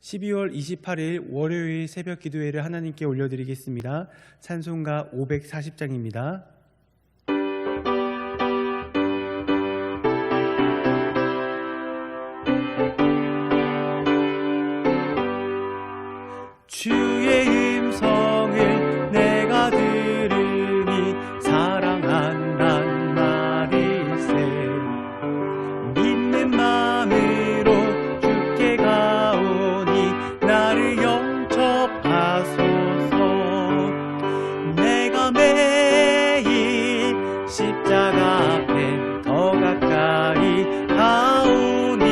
12월 28일 월요일 새벽 기도회를 하나님께 올려드리겠습니다. 찬송가 540장입니다. 주의 음성을 내가 들으니 사랑한단 말일세. 믿는 마음으로 주께 가오니 나를 영접하소서. 내가 매일 십자가 앞에 더 가까이 가오니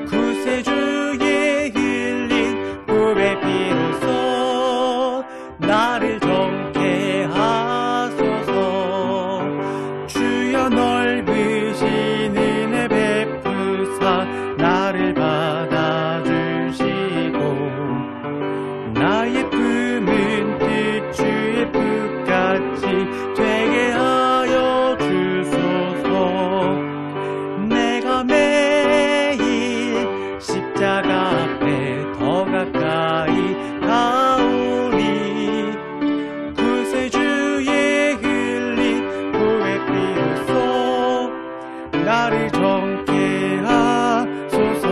구세주의 흘린 보배 피로써 나를 정케 하소서. 주여 넓으신 은혜 베푸사 나를 받아주시고 나의 품은 뜻 주의 뜻같이 되게 하여 주소서. 내가 매일 십자가 앞에 더 가까이 가오니 구세주의 흘린 보배 피로써 나를 정케 하소서.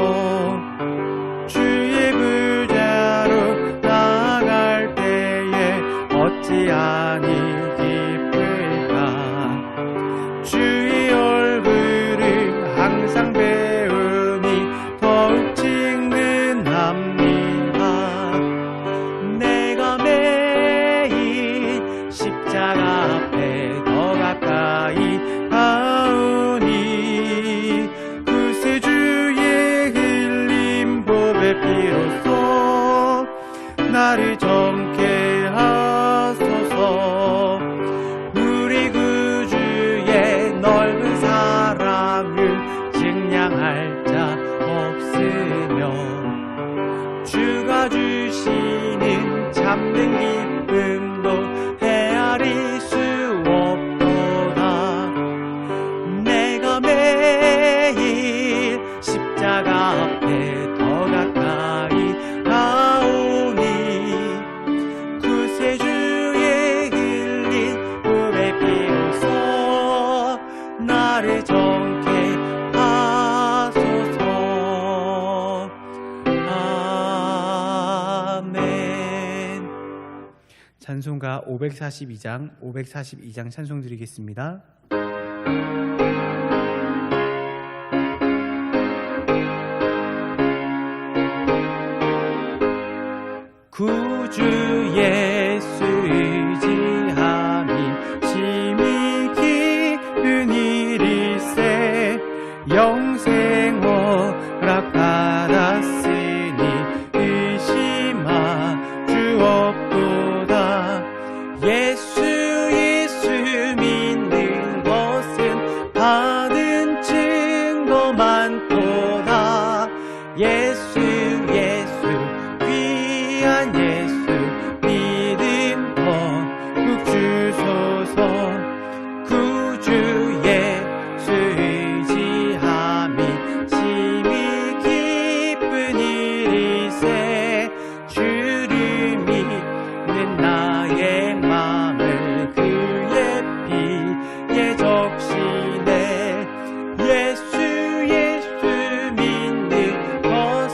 주의 부자로 나아갈 때에 어찌하니 기쁠까. 주의 얼굴을 항상 배우니 더욱 친근합니다. 내가 매일 십자가 앞에 더 가까이 가오니 구세주의 흘린 보배 피로써 나를 정케 하소서. 우리 구주의 넓은 사랑을 증량할 자 없으며 주가 주시는 참된 기쁨도 헤아릴 수 없도다. 내가 매일 십자가 앞에 더 가까이 가오니 구세주의 흘린 보배 피로써 나를 정케 하소서. 아멘. 찬송가 542장 찬송 드리겠습니다. 구주 예수 의지함이 심히 기쁜 일일세. 영생 허락받았으니 의심하 주 없도다. 예수 믿는 것은 받은 증거 많도다. 예수 귀한 예수 믿음 더욱 주소서. 구주 예수 의지함이 심히 기쁜 일일세. 주를 믿는 나의 맘을 그의 피에 적시네. 예수 믿는 것은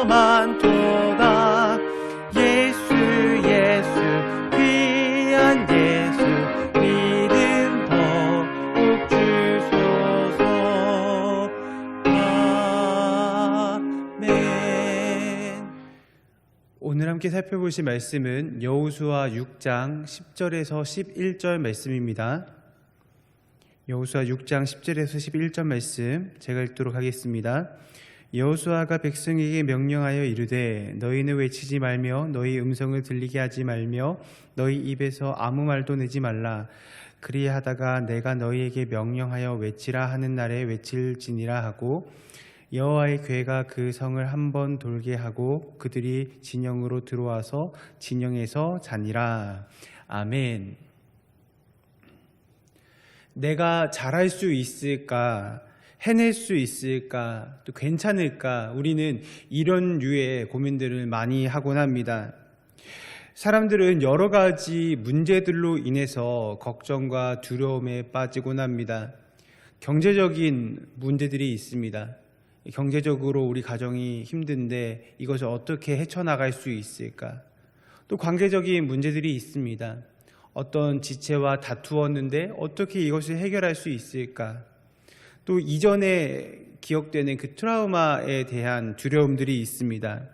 많도다. 예수 예수 귀한 예수 믿음 더욱 주소서. 아멘. 오늘 함께 살펴보실 말씀은 여호수아 6장 10절에서 11절 말씀입니다. 여호수아 6장 10절에서 11절 말씀 제가 읽도록 하겠습니다. 여호수아가 백성에게 명령하여 이르되 너희는 외치지 말며 너희 음성을 들리게 하지 말며 너희 입에서 아무 말도 내지 말라. 그리하다가 내가 너희에게 명령하여 외치라 하는 날에 외칠지니라 하고 여호와의 괴가 그 성을 한번 돌게 하고 그들이 진영으로 들어와서 진영에서 자니라. 아멘. 내가 잘할 수 있을까? 해낼 수 있을까? 또 괜찮을까? 우리는 이런 류의 고민들을 많이 하곤 합니다. 사람들은 여러 가지 문제들로 인해서 걱정과 두려움에 빠지곤 합니다. 경제적인 문제들이 있습니다. 경제적으로 우리 가정이 힘든데 이것을 어떻게 헤쳐나갈 수 있을까? 또 관계적인 문제들이 있습니다. 어떤 지체와 다투었는데 어떻게 이것을 해결할 수 있을까? 또 이전에 기억되는 그 트라우마에 대한 두려움들이 있습니다.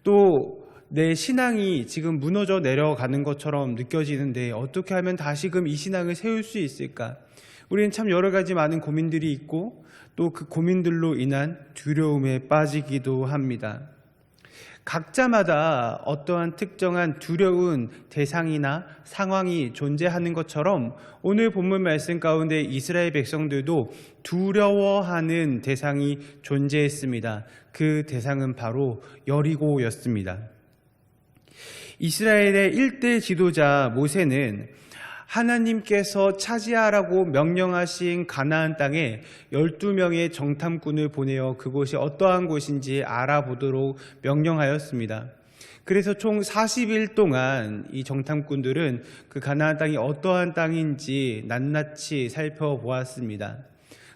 또 내 신앙이 지금 무너져 내려가는 것처럼 느껴지는데 어떻게 하면 다시금 이 신앙을 세울 수 있을까? 우리는 참 여러 가지 많은 고민들이 있고 또 그 고민들로 인한 두려움에 빠지기도 합니다. 각자마다 어떠한 특정한 두려운 대상이나 상황이 존재하는 것처럼 오늘 본문 말씀 가운데 이스라엘 백성들도 두려워하는 대상이 존재했습니다. 그 대상은 바로 여리고였습니다. 이스라엘의 1대 지도자 모세는 하나님께서 차지하라고 명령하신 가나안 땅에 12명의 정탐꾼을 보내어 그곳이 어떠한 곳인지 알아보도록 명령하였습니다. 그래서 총 40일 동안 이 정탐꾼들은 그 가나안 땅이 어떠한 땅인지 낱낱이 살펴보았습니다.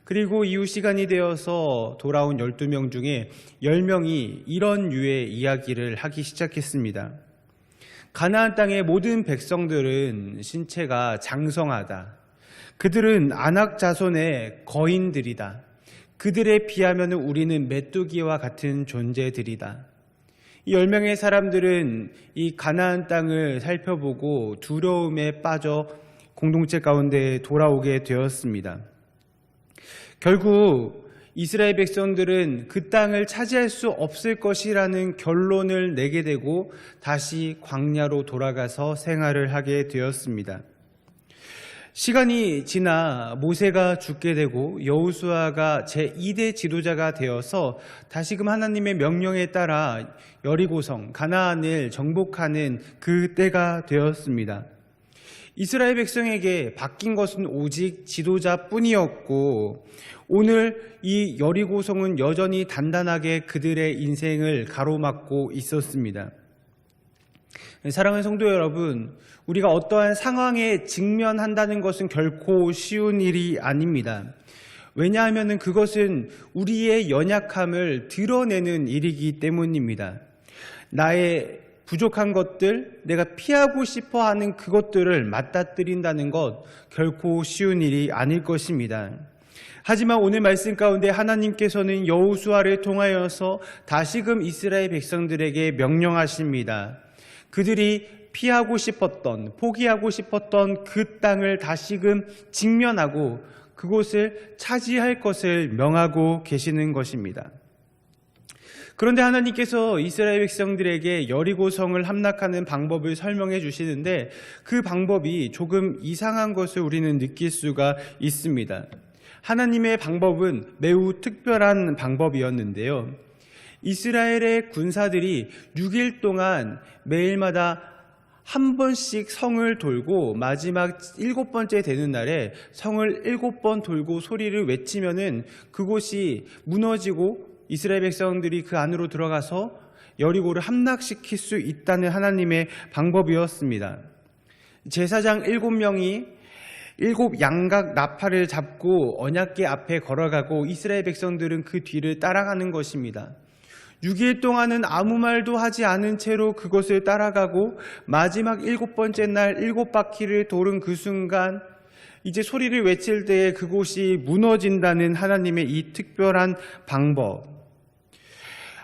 그리고 이후 시간이 되어서 돌아온 12명 중에 10명이 이런 류의 이야기를 하기 시작했습니다. 가나안 땅의 모든 백성들은 신체가 장성하다. 그들은 아낙 자손의 거인들이다. 그들에 비하면 우리는 메뚜기와 같은 존재들이다. 이 10명의 사람들은 이 가나안 땅을 살펴보고 두려움에 빠져 공동체 가운데 돌아오게 되었습니다. 결국 이스라엘 백성들은 그 땅을 차지할 수 없을 것이라는 결론을 내게 되고 다시 광야로 돌아가서 생활을 하게 되었습니다. 시간이 지나 모세가 죽게 되고 여호수아가 제2대 지도자가 되어서 다시금 하나님의 명령에 따라 여리고성 가나안을 정복하는 그 때가 되었습니다. 이스라엘 백성에게 바뀐 것은 오직 지도자뿐이었고 오늘 이 여리고성은 여전히 단단하게 그들의 인생을 가로막고 있었습니다. 사랑하는 성도 여러분, 우리가 어떠한 상황에 직면한다는 것은 결코 쉬운 일이 아닙니다. 왜냐하면 그것은 우리의 연약함을 드러내는 일이기 때문입니다. 나의 부족한 것들, 내가 피하고 싶어 하는 그것들을 맞닥뜨린다는 것 결코 쉬운 일이 아닐 것입니다. 하지만 오늘 말씀 가운데 하나님께서는 여호수아를 통하여서 다시금 이스라엘 백성들에게 명령하십니다. 그들이 피하고 싶었던, 포기하고 싶었던 그 땅을 다시금 직면하고 그곳을 차지할 것을 명하고 계시는 것입니다. 그런데 하나님께서 이스라엘 백성들에게 여리고성을 함락하는 방법을 설명해 주시는데 그 방법이 조금 이상한 것을 우리는 느낄 수가 있습니다. 하나님의 방법은 매우 특별한 방법이었는데요. 이스라엘의 군사들이 6일 동안 매일마다 한 번씩 성을 돌고 마지막 7번째 되는 날에 성을 7번 돌고 소리를 외치면은 그곳이 무너지고 이스라엘 백성들이 그 안으로 들어가서 여리고를 함락시킬 수 있다는 하나님의 방법이었습니다. 제사장 7명이 7 양각 나팔을 잡고 언약궤 앞에 걸어가고 이스라엘 백성들은 그 뒤를 따라가는 것입니다. 6일 동안은 아무 말도 하지 않은 채로 그것을 따라가고 마지막 7번째 날 7바퀴를 도른 그 순간 이제 소리를 외칠 때에 그곳이 무너진다는 하나님의 이 특별한 방법.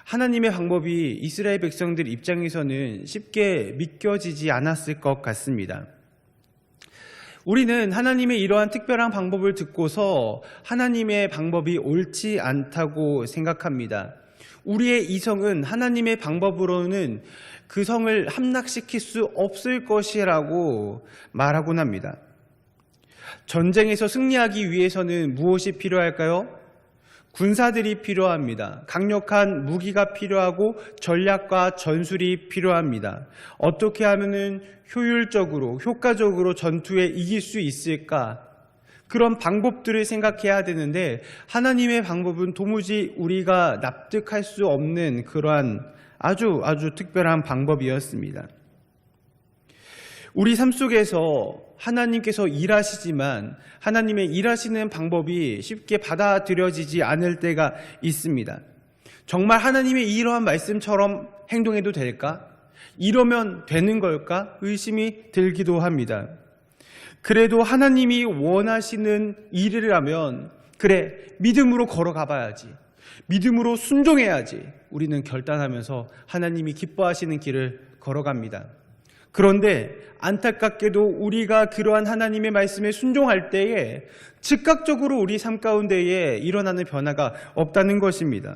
하나님의 방법이 이스라엘 백성들 입장에서는 쉽게 믿겨지지 않았을 것 같습니다. 우리는 하나님의 이러한 특별한 방법을 듣고서 하나님의 방법이 옳지 않다고 생각합니다. 우리의 이성은 하나님의 방법으로는 그 성을 함락시킬 수 없을 것이라고 말하곤 합니다. 전쟁에서 승리하기 위해서는 무엇이 필요할까요? 군사들이 필요합니다. 강력한 무기가 필요하고 전략과 전술이 필요합니다. 어떻게 하면은 효율적으로, 효과적으로 전투에 이길 수 있을까? 그런 방법들을 생각해야 되는데 하나님의 방법은 도무지 우리가 납득할 수 없는 그러한 아주 특별한 방법이었습니다. 우리 삶 속에서 하나님께서 일하시지만 하나님의 일하시는 방법이 쉽게 받아들여지지 않을 때가 있습니다. 정말 하나님의 이러한 말씀처럼 행동해도 될까? 이러면 되는 걸까? 의심이 들기도 합니다. 그래도 하나님이 원하시는 일이라면 그래, 믿음으로 걸어가 봐야지. 믿음으로 순종해야지. 우리는 결단하면서 하나님이 기뻐하시는 길을 걸어갑니다. 그런데 안타깝게도 우리가 그러한 하나님의 말씀에 순종할 때에 즉각적으로 우리 삶 가운데에 일어나는 변화가 없다는 것입니다.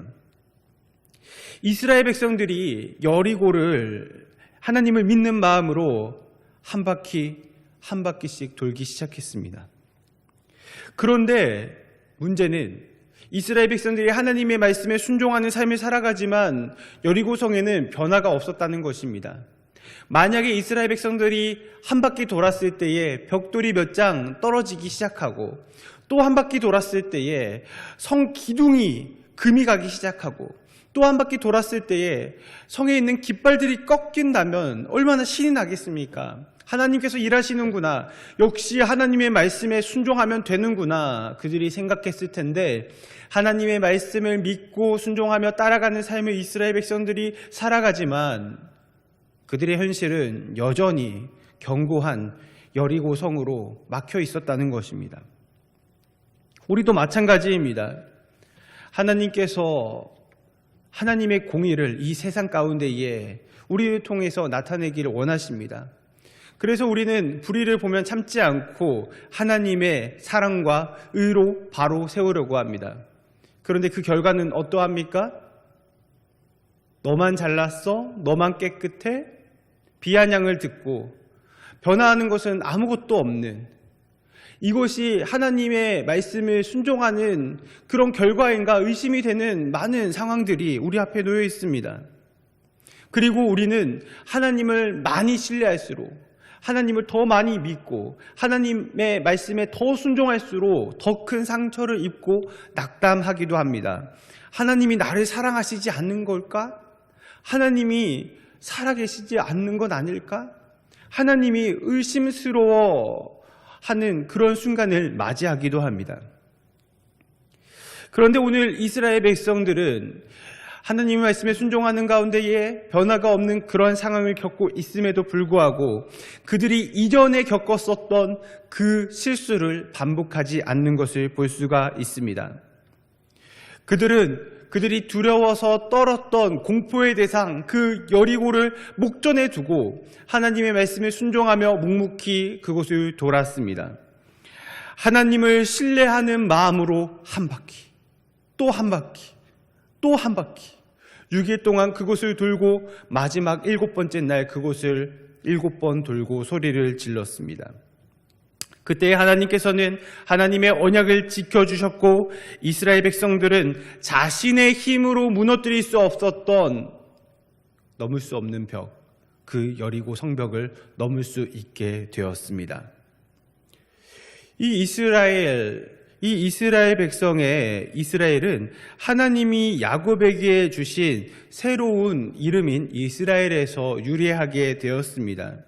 이스라엘 백성들이 여리고를 하나님을 믿는 마음으로 한 바퀴씩 돌기 시작했습니다. 그런데 문제는 이스라엘 백성들이 하나님의 말씀에 순종하는 삶을 살아가지만 여리고성에는 변화가 없었다는 것입니다. 만약에 이스라엘 백성들이 한 바퀴 돌았을 때에 벽돌이 몇 장 떨어지기 시작하고 또 한 바퀴 돌았을 때에 성 기둥이 금이 가기 시작하고 또 한 바퀴 돌았을 때에 성에 있는 깃발들이 꺾인다면 얼마나 신이 나겠습니까? 하나님께서 일하시는구나. 역시 하나님의 말씀에 순종하면 되는구나. 그들이 생각했을 텐데 하나님의 말씀을 믿고 순종하며 따라가는 삶을 이스라엘 백성들이 살아가지만 그들의 현실은 여전히 견고한 여리고 성으로 막혀 있었다는 것입니다. 우리도 마찬가지입니다. 하나님께서 하나님의 공의를 이 세상 가운데에 우리를 통해서 나타내기를 원하십니다. 그래서 우리는 불의를 보면 참지 않고 하나님의 사랑과 의로 바로 세우려고 합니다. 그런데 그 결과는 어떠합니까? 너만 잘났어? 너만 깨끗해? 비아냥을 듣고 변화하는 것은 아무것도 없는, 이것이 하나님의 말씀을 순종하는 그런 결과인가 의심이 되는 많은 상황들이 우리 앞에 놓여 있습니다. 그리고 우리는 하나님을 많이 신뢰할수록, 하나님을 더 많이 믿고 하나님의 말씀에 더 순종할수록 더 큰 상처를 입고 낙담하기도 합니다. 하나님이 나를 사랑하시지 않는 걸까? 하나님이 살아계시지 않는 건 아닐까? 하나님이 의심스러워하는 그런 순간을 맞이하기도 합니다. 그런데 오늘 이스라엘 백성들은 하나님의 말씀에 순종하는 가운데에 변화가 없는 그런 상황을 겪고 있음에도 불구하고 그들이 이전에 겪었었던 그 실수를 반복하지 않는 것을 볼 수가 있습니다. 그들이 두려워서 떨었던 공포의 대상, 그 여리고를 목전에 두고 하나님의 말씀에 순종하며 묵묵히 그곳을 돌았습니다. 하나님을 신뢰하는 마음으로 한 바퀴, 또 한 바퀴, 또 한 바퀴, 6일 동안 그곳을 돌고 마지막 7번째 날 그곳을 7번 돌고 소리를 질렀습니다. 그때 하나님께서는 하나님의 언약을 지켜주셨고 이스라엘 백성들은 자신의 힘으로 무너뜨릴 수 없었던, 넘을 수 없는 벽, 그 여리고 성벽을 넘을 수 있게 되었습니다. 이 이스라엘 백성의 이스라엘은 하나님이 야곱에게 주신 새로운 이름인 이스라엘에서 유래하게 되었습니다.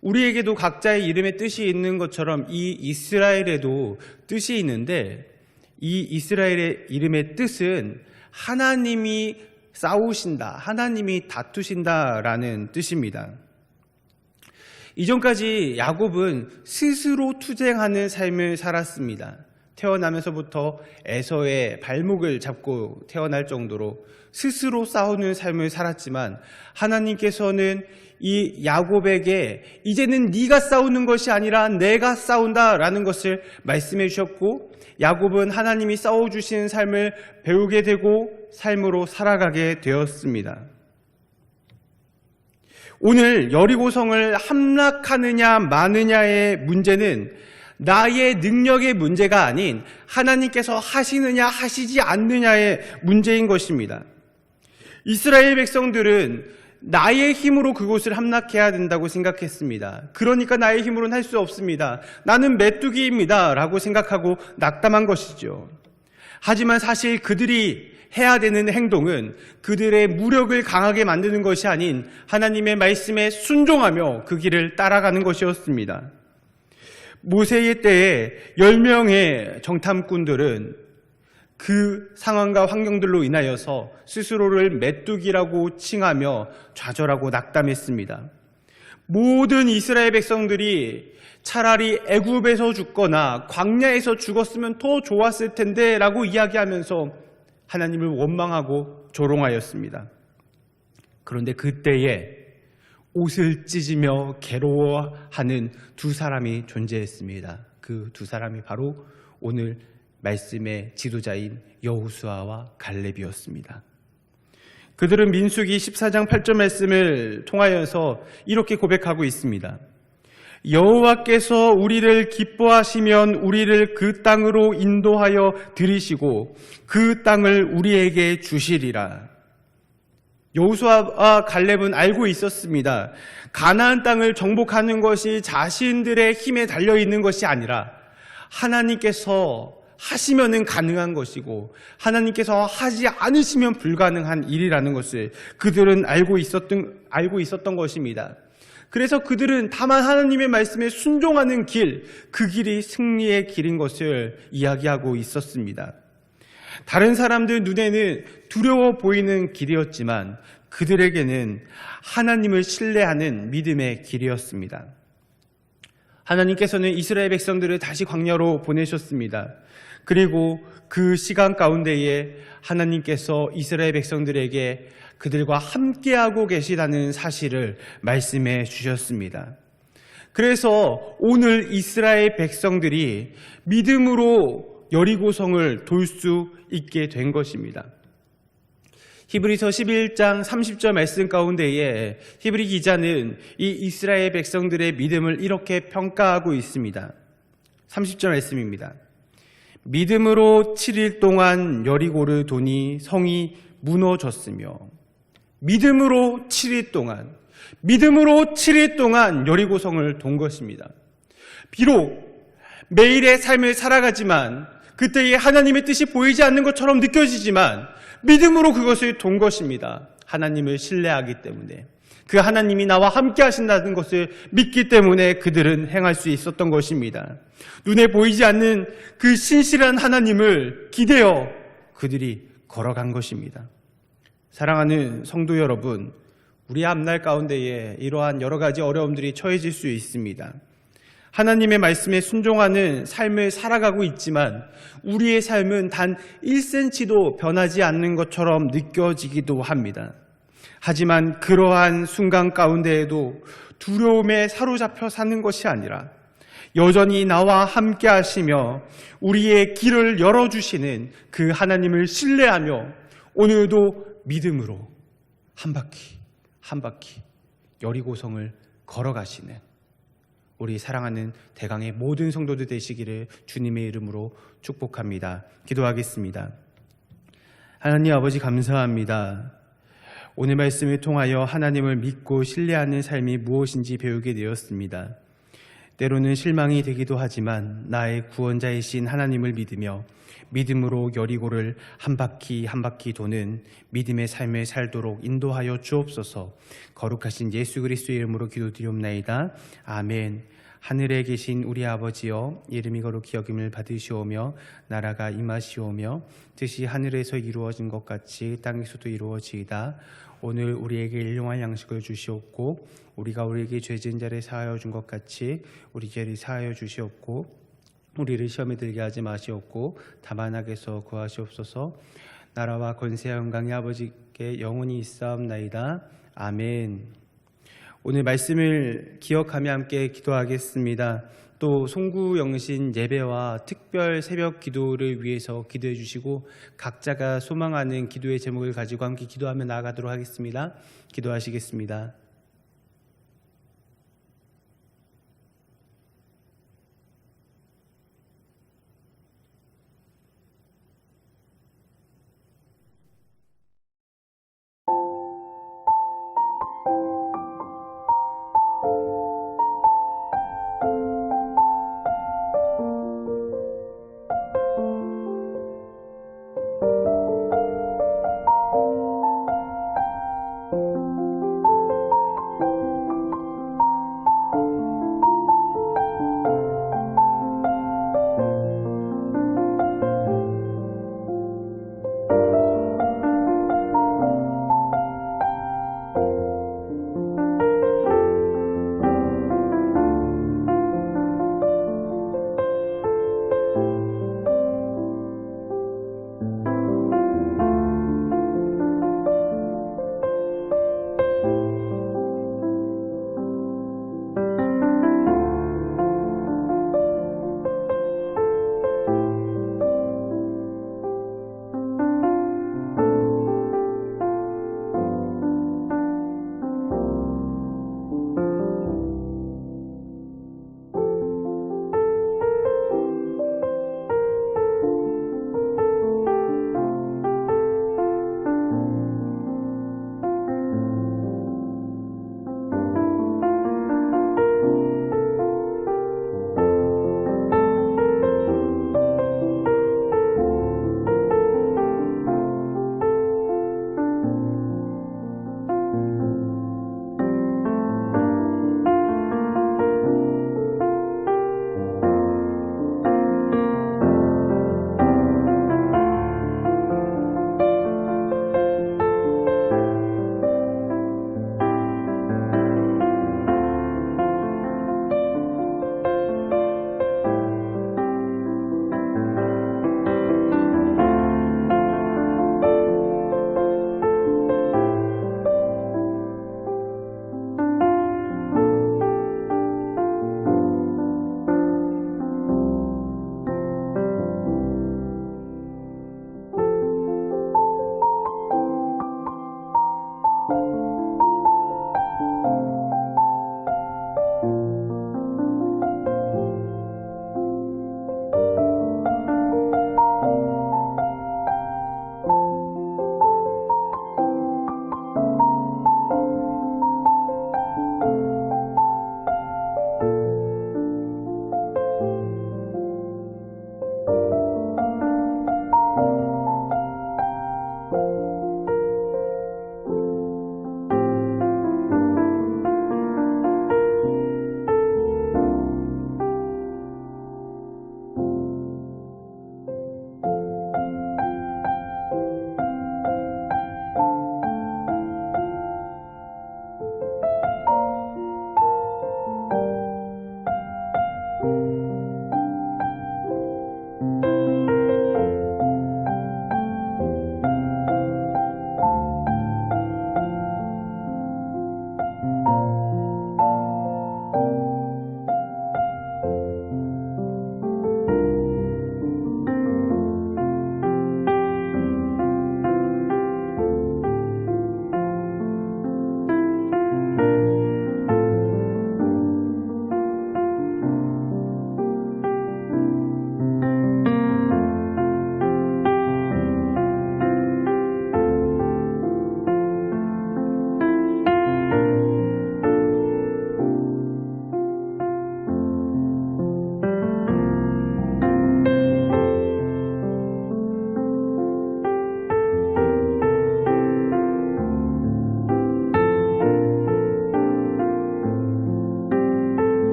우리에게도 각자의 이름의 뜻이 있는 것처럼 이 이스라엘에도 뜻이 있는데 이 이스라엘의 이름의 뜻은 하나님이 싸우신다, 하나님이 다투신다라는 뜻입니다. 이전까지 야곱은 스스로 투쟁하는 삶을 살았습니다. 태어나면서부터 에서의 발목을 잡고 태어날 정도로 스스로 싸우는 삶을 살았지만 하나님께서는 이 야곱에게 이제는 네가 싸우는 것이 아니라 내가 싸운다라는 것을 말씀해 주셨고, 야곱은 하나님이 싸워주시는 삶을 배우게 되고 삶으로 살아가게 되었습니다. 오늘 여리고성을 함락하느냐 마느냐의 문제는 나의 능력의 문제가 아닌 하나님께서 하시느냐 하시지 않느냐의 문제인 것입니다. 이스라엘 백성들은 나의 힘으로 그곳을 함락해야 된다고 생각했습니다. 그러니까 나의 힘으로는 할 수 없습니다. 나는 메뚜기입니다 라고 생각하고 낙담한 것이죠. 하지만 사실 그들이 해야 되는 행동은 그들의 무력을 강하게 만드는 것이 아닌 하나님의 말씀에 순종하며 그 길을 따라가는 것이었습니다. 모세의 때에 10명의 정탐꾼들은 그 상황과 환경들로 인하여서 스스로를 메뚜기라고 칭하며 좌절하고 낙담했습니다. 모든 이스라엘 백성들이 차라리 애굽에서 죽거나 광야에서 죽었으면 더 좋았을 텐데 라고 이야기하면서 하나님을 원망하고 조롱하였습니다. 그런데 그때에 옷을 찢으며 괴로워하는 두 사람이 존재했습니다. 그 두 사람이 바로 오늘 말씀의 지도자인 여호수아와 갈렙이었습니다. 그들은 민수기 14장 8절 말씀을 통하여서 이렇게 고백하고 있습니다. 여호와께서 우리를 기뻐하시면 우리를 그 땅으로 인도하여 들이시고 그 땅을 우리에게 주시리라. 여호수아와 갈렙은 알고 있었습니다. 가나안 땅을 정복하는 것이 자신들의 힘에 달려있는 것이 아니라 하나님께서 하시면은 가능한 것이고 하나님께서 하지 않으시면 불가능한 일이라는 것을 그들은 알고 있었던 것입니다. 그래서 그들은 다만 하나님의 말씀에 순종하는 길, 그 길이 승리의 길인 것을 이야기하고 있었습니다. 다른 사람들 눈에는 두려워 보이는 길이었지만 그들에게는 하나님을 신뢰하는 믿음의 길이었습니다. 하나님께서는 이스라엘 백성들을 다시 광야로 보내셨습니다. 그리고 그 시간 가운데에 하나님께서 이스라엘 백성들에게 그들과 함께하고 계시다는 사실을 말씀해 주셨습니다. 그래서 오늘 이스라엘 백성들이 믿음으로 여리고성을 돌 수 있게 된 것입니다. 히브리서 11장 30절 말씀 가운데에 히브리 기자는 이 이스라엘 백성들의 믿음을 이렇게 평가하고 있습니다. 30절 말씀입니다. 믿음으로 7일 동안 여리고를 도니 성이 무너졌으며, 믿음으로 7일 동안 여리고성을 돈 것입니다. 비록 매일의 삶을 살아가지만 그때의 하나님의 뜻이 보이지 않는 것처럼 느껴지지만 믿음으로 그것을 돈 것입니다. 하나님을 신뢰하기 때문에, 그 하나님이 나와 함께 하신다는 것을 믿기 때문에 그들은 행할 수 있었던 것입니다. 눈에 보이지 않는 그 신실한 하나님을 기대어 그들이 걸어간 것입니다. 사랑하는 성도 여러분, 우리 앞날 가운데에 이러한 여러 가지 어려움들이 처해질 수 있습니다. 하나님의 말씀에 순종하는 삶을 살아가고 있지만 우리의 삶은 단 1cm도 변하지 않는 것처럼 느껴지기도 합니다. 하지만 그러한 순간 가운데에도 두려움에 사로잡혀 사는 것이 아니라 여전히 나와 함께 하시며 우리의 길을 열어주시는 그 하나님을 신뢰하며 오늘도 믿음으로 한 바퀴 여리고성을 걸어가시는 우리 사랑하는 대강의 모든 성도들 되시기를 주님의 이름으로 축복합니다. 기도하겠습니다. 하나님 아버지, 감사합니다. 오늘 말씀을 통하여 하나님을 믿고 신뢰하는 삶이 무엇인지 배우게 되었습니다. 때로는 실망이 되기도 하지만 나의 구원자이신 하나님을 믿으며 믿음으로 여리고를 한 바퀴 도는 믿음의 삶을 살도록 인도하여 주옵소서. 거룩하신 예수 그리스도의 이름으로 기도드리옵나이다. 아멘. 하늘에 계신 우리 아버지여, 이름이 거룩히 여김을 받으시오며 나라가 임하시오며 뜻이 하늘에서 이루어진 것 같이 땅에서도 이루어지이다. 오늘 우리에게 일용할 양식을 주시옵고 우리가 우리에게 죄 지은 자를 사하여 준 것 같이 우리 죄를 사하여 주시옵고 우리를 시험에 들게 하지 마시옵고 다만 악에서 구하시옵소서. 나라와 권세와 영광이 아버지께 영원히 있사옵나이다. 아멘. 오늘 말씀을 기억하며 함께 기도하겠습니다. 또 송구영신 예배와 특별 새벽 기도를 위해서 기도해 주시고 각자가 소망하는 기도의 제목을 가지고 함께 기도하며 나아가도록 하겠습니다. 기도하시겠습니다.